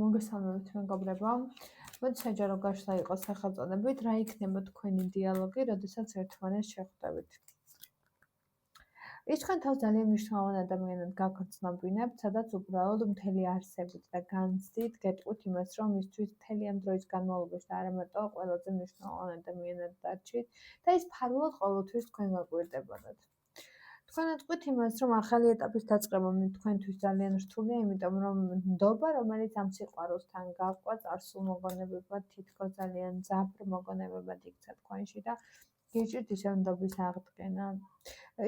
მოგესალმებით მეგობრებო. მოდით საჯარო გაშლა იყოს სახელწოდებით, რა იქნება თქვენი დიალოგი, როდესაც ერთმანეთს შეხვდებით. ის თქვენ თავს ძალიან მნიშვნელოვან ადამიანად გაგრძნობინებთ, სადაც უბრალოდ მთელი არსებით და განცდით გეტყვით იმას, რომ მისთვის მთელი ამ დროის განმავლობაში და არა მარტო ყველაზე მნიშვნელოვან ადამიანად დარჩით და ის ფარულად ყოველთვის თქვენ გაკვირდებოდათ. თქვენ ეტყვით იმას, რომ ახალი ეტაპის დაწყება თქვენთვის ძალიან რთულია, იმიტომ რომ ნდობა, რომელიც ამ სიყვარულთან გაყვა, წარსულ მოგონებებად, თითქოს ძალიან ძაბრ მოგონებებად იქცა თქვენში და გიჭირთ ისევ ნდობის აღდგენა.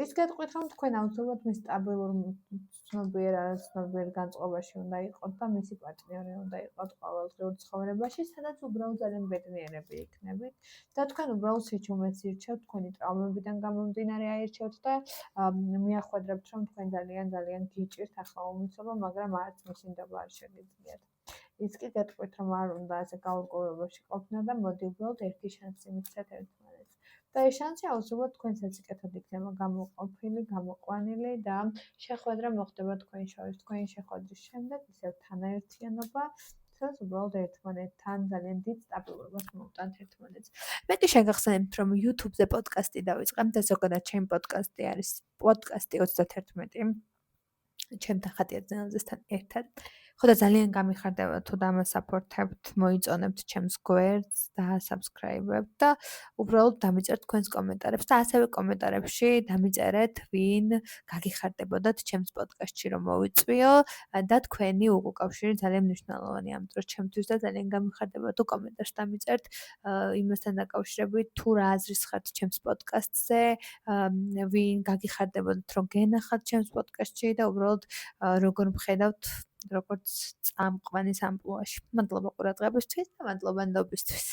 ის გეტყვით, რომ თქვენ აუცილებლად მის სტაბილურ ცნობიერ არაცნობიერ განწყობაში უნდა იყოთ და მისი პარტნიორი უნდა იყოთ ყოველდღიურ ცხოვრებაში, სადაც უბრალოდ ძალიან ბედნიერები იქნებით და თქვენ უბრალოდ სიჩუმეს ირჩევთ, თქვენი ტრავმებიდან გამომდინარე აირჩევთ და მიახვედრებთ, რომ თქვენ ძალიან გიჭირთ ახლა უმიცობა, მაგრამ არც მისი ნდობა არ შეგიძლიათ. ის კი გეტყვით, რომ არ უნდა ასე გაურკვევლობაში ყოფნა და მოდი უბრალოდ ერთი შანსი მისცეთ ერთმანეთს. და ეს შანსი აუცილებლად თქვენს სიკეთად იქნება გამოყოფილი, გამოყვანილი და შეხვედრა მოხდება თქვენ შორის. თქვენი შეხვედრის შემდეგ ისევ თანაერთიანობა, სადაც უბრალოდ ერთმანეთთან ძალიან დიდ სტაბილურობას მოვტანთ ერთმანეთს. მეტი შეგახსენებთ, რომ YouTube-ზე პოდკასტი დავიწყებთ და ზოგადად ჩემი პოდკასტი არის პოდკასტი 31. ჩემთან ხატია ძნელზესთან ერთად. ხო და ძალიან გამიხარდება თუ დამასაპორტებთ, მოიწონებთ ჩემს გვერდს და subscribe-ებთ და უბრალოდ დამიწერთ თქვენს კომენტარებს და ასევე კომენტარებში დამიწერეთ, ვინ გაგიხარდებოდათ ჩემს პოდკასტში რომ მოვიწვიო და თქვენი უკავშირი ძალიან მნიშვნელოვანია ამ დროს ჩემთვის და ძალიან გამიხარდება თუ კომენტარს დამიწერთ იმასთან დაკავშირებით, თუ რა აზრის ხართ ჩემს პოდკასტზე, ვინ გაგიხარდებოდათ რომ გენახათ ჩემს პოდკასტში და უბრალოდ როგორ მხედავთ როგორც წამყვანის ამპლუაში. მადლობა ყურადღებისთვის და მადლობა ნდობისთვის.